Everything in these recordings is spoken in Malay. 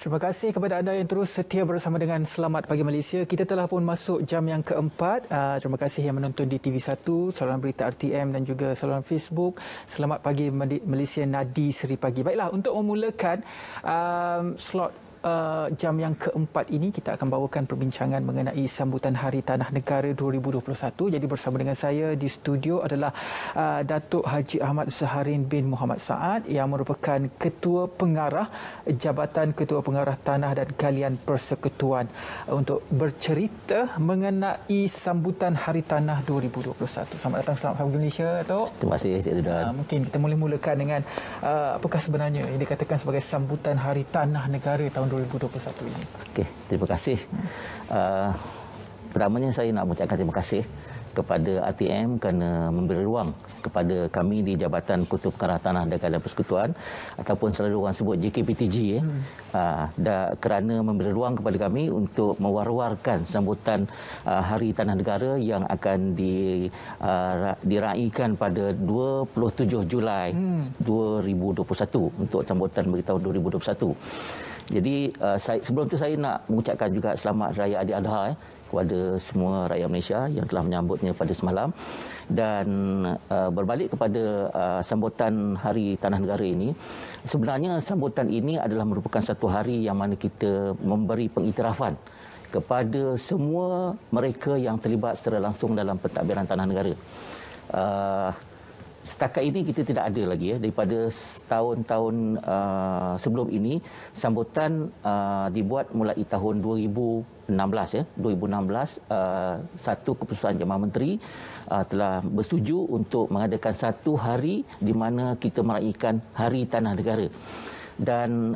Terima kasih kepada anda yang terus setia bersama dengan Selamat Pagi Malaysia. Kita telah pun masuk jam yang keempat. Terima kasih yang menonton di TV1, saluran berita RTM dan juga saluran Facebook. Selamat Pagi Malaysia Nadi Seri Pagi. Baiklah, untuk memulakan slot jam yang keempat ini, kita akan bawakan perbincangan mengenai sambutan Hari Tanah Negara 2021. Jadi bersama dengan saya di studio adalah Datuk Haji Ahmad Zaharin bin Muhammad Saad yang merupakan Ketua Pengarah Jabatan Ketua Pengarah Tanah dan Galian Persekutuan untuk bercerita mengenai sambutan Hari Tanah 2021. Selamat datang, selamat pagi Malaysia, Datuk. Terima kasih, Cik Ridwan. Mungkin kita mulakan dengan apakah sebenarnya yang dikatakan sebagai sambutan Hari Tanah Negara tahun 2021 ini. Okey, terima kasih. Pertamanya saya nak mengucapkan terima kasih kepada RTM kerana memberi ruang kepada kami di Jabatan Ketua Pengarah Tanah dan Galian Persekutuan ataupun selalu orang sebut JKPTG kerana memberi ruang kepada kami untuk mewar-warkan sambutan Hari Tanah Negara yang akan diraikan pada 27 Julai 2021 untuk sambutan bagi tahun 2021. Jadi sebelum itu saya nak mengucapkan juga selamat Raya Aidil-Adha kepada semua rakyat Malaysia yang telah menyambutnya pada semalam. Dan berbalik kepada sambutan Hari Tanah Negara ini, sebenarnya sambutan ini adalah merupakan satu hari yang mana kita memberi pengiktirafan kepada semua mereka yang terlibat secara langsung dalam pentadbiran tanah negara. Setakat ini kita tidak ada lagi daripada tahun-tahun sebelum ini. Sambutan dibuat mulai tahun 2016 satu keputusan Jabatan Menteri telah bersetuju untuk mengadakan satu hari di mana kita meraihkan Hari Tanah Negara. Dan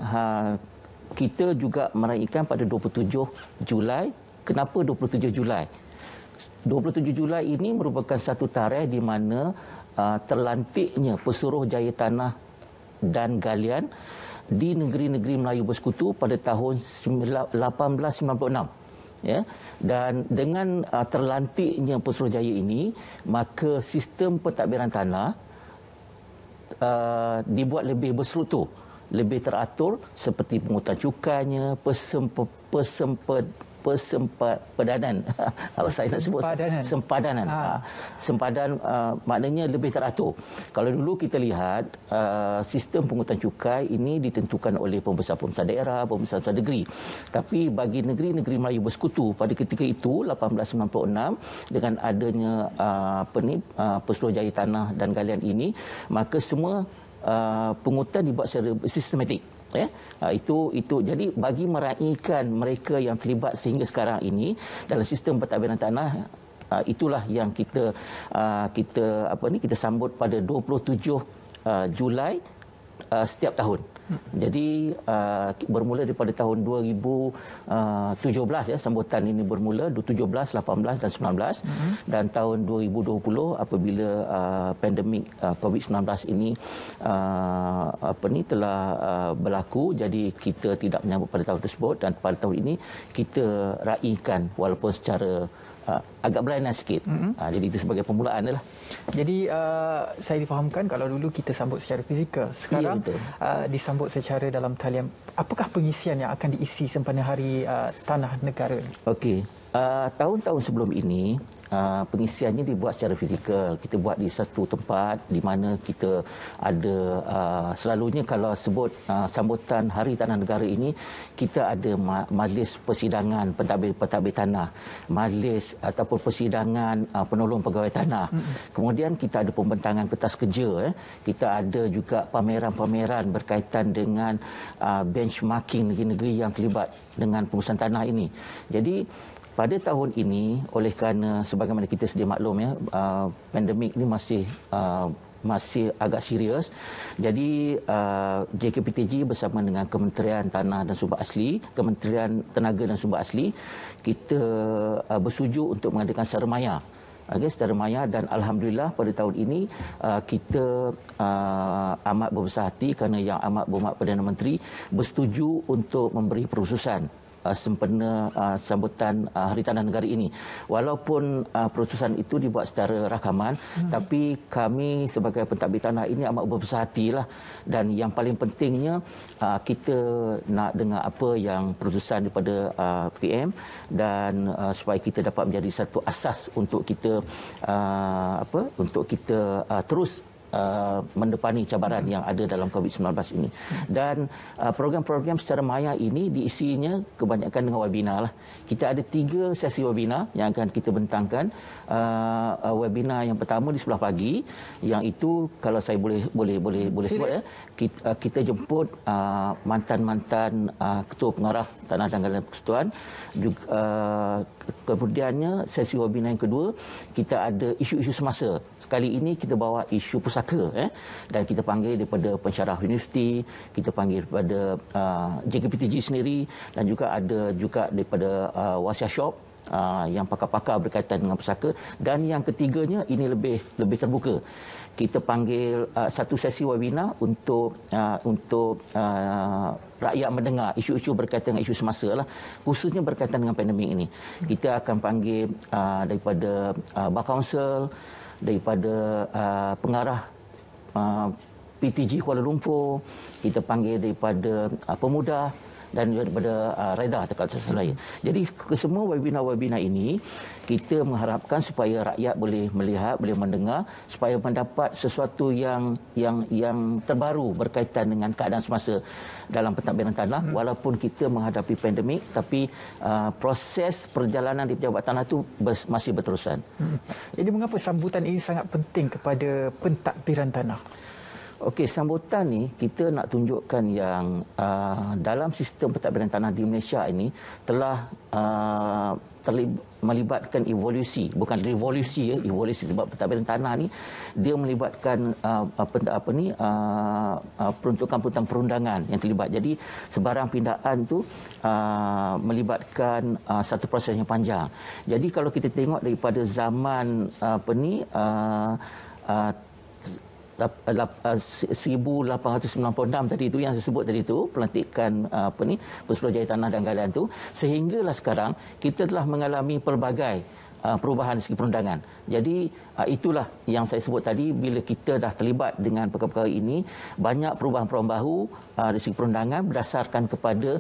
kita juga meraihkan pada 27 Julai. Kenapa 27 Julai? 27 Julai ini merupakan satu tarikh di mana terlantiknya Pesuruhjaya Tanah dan Galian di negeri-negeri Melayu Bersekutu pada tahun 1896. Ya, dan dengan terlantiknya Pesuruhjaya ini, maka sistem pentadbiran tanah dibuat lebih berstruktur, lebih teratur, seperti pungutan cukainya, persempadanan kalau saya nak sebut sempadan maknanya lebih teratur. Kalau dulu kita lihat sistem pungutan cukai ini ditentukan oleh pembesar-pembesar daerah, pembesar-pembesar negeri. Tapi bagi negeri-negeri Melayu Bersekutu pada ketika itu 1896 dengan adanya Pesuruhjaya Tanah dan Galian ini, maka semua pungutan dibuat secara sistematik. Itu jadi bagi meraihkan mereka yang terlibat sehingga sekarang ini dalam sistem pentadbiran tanah, itulah yang kita sambut pada 27 Julai setiap tahun. Jadi bermula daripada tahun 2017 sambutan ini bermula 17, 18 dan 19 dan tahun 2020 apabila pandemik COVID-19 ini telah berlaku, jadi kita tidak menyambut pada tahun tersebut dan pada tahun ini kita raikan walaupun secara agak berlainan sikit. Jadi itu sebagai permulaan lah. Jadi saya difahamkan kalau dulu kita sambut secara fizikal, sekarang disambut secara dalam talian. Apakah pengisian yang akan diisi sempena Hari Tanah Negara? Okey. Tahun-tahun sebelum ini pengisiannya dibuat secara fizikal. Kita buat di satu tempat di mana kita ada selalunya kalau sebut sambutan Hari Tanah Negara ini, kita ada majlis persidangan pentadbir tanah, majlis ataupun persidangan penolong pegawai tanah. Kemudian kita ada pembentangan kertas kerja, kita ada juga pameran-pameran berkaitan dengan benchmarking negeri-negeri yang terlibat dengan pengurusan tanah ini. Jadi pada tahun ini, oleh kerana sebagaimana kita sedia maklum pandemik ini masih agak serius. Jadi JKPTG bersama dengan Kementerian Tanah dan Sumber Asli, Kementerian Tenaga dan Sumber Asli, kita bersetuju untuk mengadakan secara maya. Secara maya, dan alhamdulillah pada tahun ini kita amat berbesar hati kerana Yang Amat Berhormat Perdana Menteri bersetuju untuk memberi perususan sempena sambutan Hari Tanah Negara ini. Walaupun perutusan itu dibuat secara rakaman, tapi kami sebagai pentadbir tanah ini amat berbesar hatilah, dan yang paling pentingnya kita nak dengar apa yang perutusan daripada PM, dan supaya kita dapat menjadi satu asas untuk kita terus mendepani cabaran yang ada dalam COVID-19 ini. Dan program-program secara maya ini diisinya kebanyakan dengan webinar lah. Kita ada 3 sesi webinar yang akan kita bentangkan. Webinar yang pertama di sebelah pagi, yang itu kalau saya boleh sebut ya, kita jemput mantan-mantan ketua pengarah Tanah dan Galan Persekutuan. Kemudiannya sesi webinar yang kedua, kita ada isu-isu semasa. Sekali ini kita bawa isu pusaka, dan kita panggil daripada pensyarah universiti, kita panggil daripada JKPTG sendiri, dan juga ada juga daripada Wasiah Shop yang pakar-pakar berkaitan dengan pusaka. Dan yang ketiganya ini lebih terbuka. Kita panggil satu sesi webinar untuk rakyat mendengar isu-isu berkaitan dengan isu semasa lah, khususnya berkaitan dengan pandemik ini. Kita akan panggil daripada Bar Kaunsil, daripada pengarah PTG Kuala Lumpur, kita panggil daripada pemuda, dan daripada Reda kalau saya salah. Jadi kesemua webinar-webinar ini kita mengharapkan supaya rakyat boleh melihat, boleh mendengar, supaya mendapat sesuatu yang terbaru berkaitan dengan keadaan semasa dalam pentadbiran tanah. Walaupun kita menghadapi pandemik, tapi proses perjalanan di pejabat tanah itu masih berterusan. Jadi mengapa sambutan ini sangat penting kepada pentadbiran tanah? Okey, sambutan ni kita nak tunjukkan yang dalam sistem pentadbiran tanah di Malaysia ini telah melibatkan evolusi, bukan revolusi ya, evolusi, sebab pentadbiran tanah ni dia melibatkan peruntukan perundangan yang terlibat. Jadi sebarang pindaan tu melibatkan satu proses yang panjang. Jadi kalau kita tengok daripada zaman 1896 tadi itu yang saya sebut tadi itu, pelantikan Pesuruhjaya Tanah dan Galan itu, sehinggalah sekarang kita telah mengalami pelbagai perubahan segi perundangan. Jadi itulah yang saya sebut tadi, bila kita dah terlibat dengan perkara-perkara ini, banyak perubahan-perubahan baru dari segi perundangan berdasarkan kepada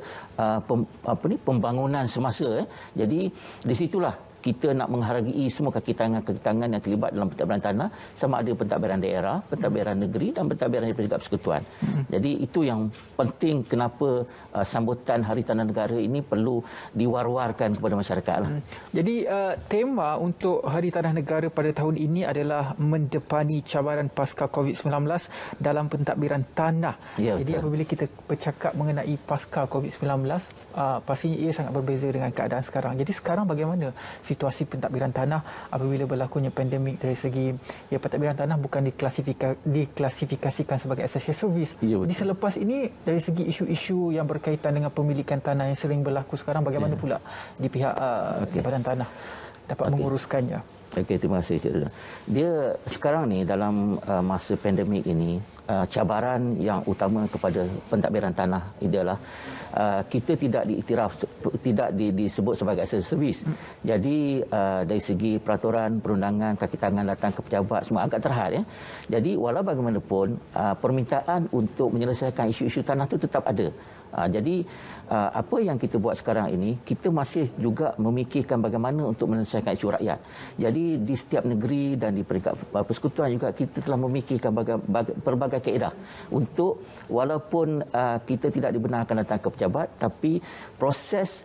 pembangunan semasa. Jadi di situlah kita nak menghargai semua kaki tangan yang terlibat dalam pentadbiran tanah, sama ada pentadbiran daerah, pentadbiran negeri dan pentadbiran daripada persekutuan. Jadi itu yang penting kenapa sambutan Hari Tanah Negara ini perlu diwar-warkan kepada masyarakat lah. Jadi tema untuk Hari Tanah Negara pada tahun ini adalah mendepani cabaran pasca COVID-19 dalam pentadbiran tanah. Ya, jadi betul. Apabila kita bercakap mengenai pasca COVID-19, pastinya ia sangat berbeza dengan keadaan sekarang. Jadi sekarang bagaimana situasi pentadbiran tanah apabila berlakunya pandemik dari segi pentadbiran tanah bukan diklasifikasikan sebagai essential service. Ya, jadi selepas ini dari segi isu-isu yang berkaitan dengan pemilikan tanah yang sering berlaku sekarang, bagaimana pula di pihak Jabatan Tanah dapat menguruskannya? Okey, terima kasih Cik Dudun. Dia sekarang ni dalam masa pandemik ini, cabaran yang utama kepada pentadbiran tanah adalah kita tidak diiktiraf, tidak disebut sebagai essential service. Jadi dari segi peraturan perundangan, kaki tangan datang ke pejabat semua agak terhad ya. Jadi walau bagaimanapun permintaan untuk menyelesaikan isu-isu tanah itu tetap ada. Jadi apa yang kita buat sekarang ini, kita masih juga memikirkan bagaimana untuk menyelesaikan isu rakyat. Jadi di setiap negeri dan di peringkat persekutuan juga kita telah memikirkan berbagai kaedah untuk walaupun kita tidak dibenarkan datang ke pejabat, tapi proses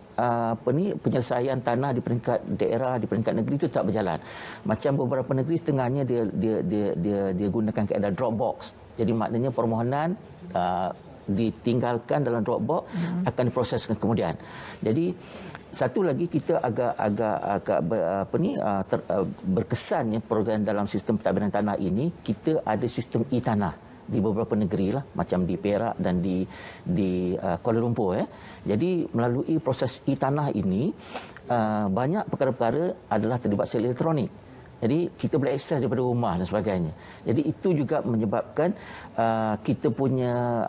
penyelesaian tanah di peringkat daerah, di peringkat negeri itu tak berjalan. Macam beberapa negeri setengahnya dia gunakan kaedah drop box. Jadi maknanya permohonan ditinggalkan dalam Dropbox akan diproseskan kemudian. Jadi satu lagi kita agak berkesan ya, program dalam sistem pentadbiran tanah ini, kita ada sistem e-tanah di beberapa negeri lah, macam di Perak dan di Kuala Lumpur ya. Jadi melalui proses e-tanah ini banyak perkara-perkara adalah terlibat secara elektronik. Jadi kita boleh akses daripada rumah dan sebagainya. Jadi itu juga menyebabkan kita punya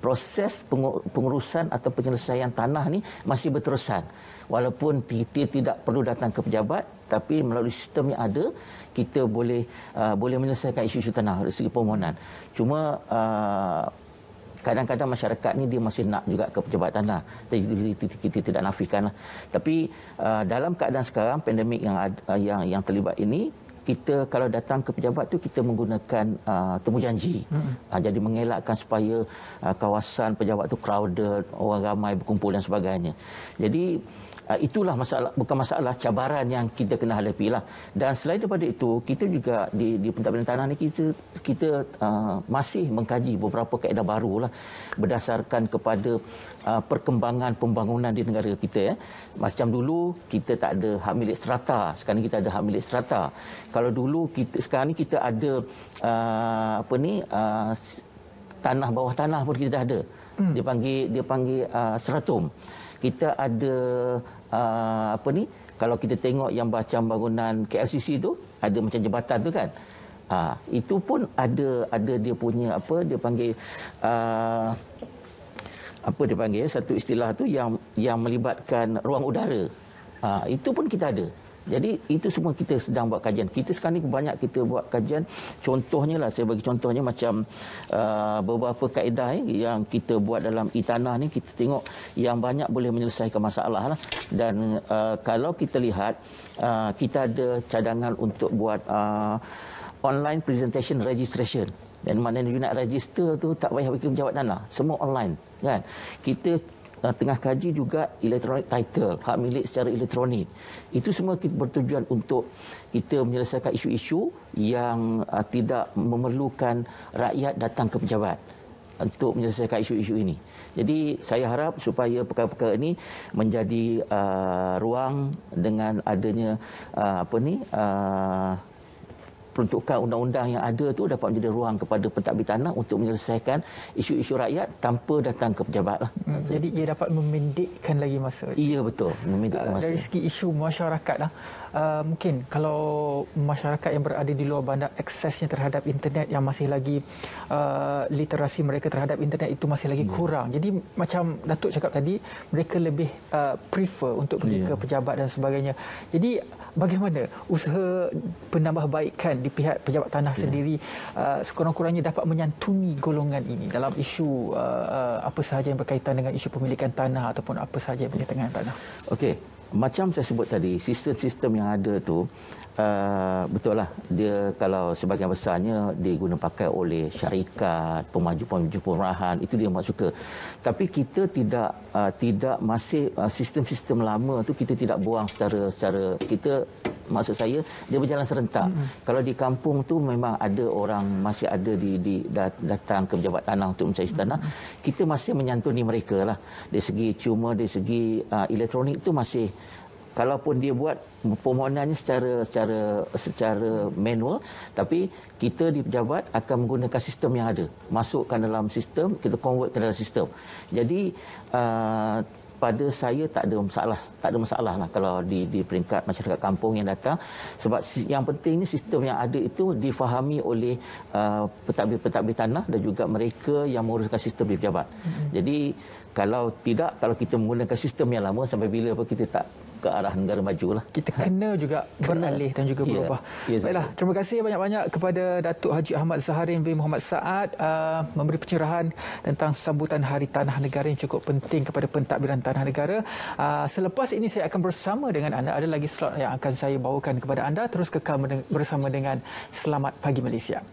proses pengurusan atau penyelesaian tanah ni masih berterusan. Walaupun kita tidak perlu datang ke pejabat, tapi melalui sistem yang ada kita boleh menyelesaikan isu-isu tanah dari segi permohonan. Cuma kadang-kadang masyarakat ni dia masih nak juga ke pejabat tanah. Kita tidak nafikan lah. Tapi dalam keadaan sekarang pandemik yang terlibat ini, kita kalau datang ke pejabat tu kita menggunakan temu janji. Jadi mengelakkan supaya kawasan pejabat tu crowded, orang ramai berkumpul dan sebagainya. Jadi itulah bukan masalah, cabaran yang kita kena hadapi lah. Dan selain daripada itu, kita juga di pentadbiran tanah ni kita masih mengkaji beberapa kaedah baru lah berdasarkan kepada perkembangan pembangunan di negara kita. Macam dulu kita tak ada hak milik strata, sekarang kita ada hak milik strata. Kalau dulu sekarang ni kita ada tanah bawah tanah pun kita dah ada. Dia panggil stratum. Kita ada kalau kita tengok yang macam bangunan KLCC tu ada macam jembatan tu kan, itu pun ada dia punya dia panggil satu istilah tu yang melibatkan ruang udara. Itu pun kita ada. Jadi itu semua kita sedang buat kajian. Kita sekarang ni banyak kita buat kajian. Contohnya lah, saya bagi contohnya macam beberapa kaedah yang kita buat dalam e-tanah ni, kita tengok yang banyak boleh menyelesaikan masalah lah. Dan kalau kita lihat, kita ada cadangan untuk buat online presentation registration. Dan maknanya you nak register tu tak payah pergi pejabat tanah, semua online kan. Kita tengah kaji juga electronic title, hak milik secara elektronik. Itu semua kita bertujuan untuk kita menyelesaikan isu-isu yang tidak memerlukan rakyat datang ke pejabat untuk menyelesaikan isu-isu ini. Jadi saya harap supaya perkara-perkara ini menjadi ruang dengan adanya peruntukan undang-undang yang ada tu dapat menjadi ruang kepada pentadbir tanah untuk menyelesaikan isu-isu rakyat tanpa datang ke pejabat lah. Jadi ia dapat memendekkan lagi masa. Iya betul, memendekkan masa. Dari segi isu masyarakat lah, mungkin kalau masyarakat yang berada di luar bandar aksesnya terhadap internet yang masih lagi literasi mereka terhadap internet itu masih lagi kurang. Jadi macam Datuk cakap tadi, mereka lebih prefer untuk pergi ke pejabat dan sebagainya. Jadi bagaimana usaha penambahbaikan di pihak pejabat tanah sendiri sekurang-kurangnya dapat menyantuni golongan ini dalam isu apa sahaja yang berkaitan dengan isu pemilikan tanah ataupun apa sahaja yang berkaitan dengan tanah? Okey, macam saya sebut tadi, sistem-sistem yang ada tu betul lah, dia kalau sebahagian besarnya diguna pakai oleh syarikat, pemaju-pemaju perumahan, itu dia mak suka. Tapi kita tidak masih sistem-sistem lama tu kita tidak buang secara kita, maksud saya dia berjalan serentak. Kalau di kampung tu memang ada orang masih ada datang ke pejabat tanah untuk mencari tanah, kita masih menyantuni mereka lah. Dari segi elektronik tu masih, kalaupun dia buat permohonannya secara manual, tapi kita di pejabat akan menggunakan sistem yang ada, masukkan dalam sistem, kita convert ke dalam sistem. Jadi pada saya tak ada masalah lah kalau di peringkat masyarakat kampung yang datang, sebab yang pentingnya sistem yang ada itu difahami oleh pentadbir tanah dan juga mereka yang menguruskan sistem di pejabat. Jadi kalau kita menggunakan sistem yang lama, sampai bila kita tak ke arah negara maju lah. Kita kena juga beralih dan juga berubah. Baiklah, terima kasih banyak-banyak kepada Datuk Haji Ahmad Zaharin bin Muhammad Saad memberi pencerahan tentang sambutan Hari Tanah Negara yang cukup penting kepada pentadbiran tanah negara. Selepas ini saya akan bersama dengan anda, ada lagi slot yang akan saya bawakan kepada anda. Terus kekal bersama dengan Selamat Pagi Malaysia.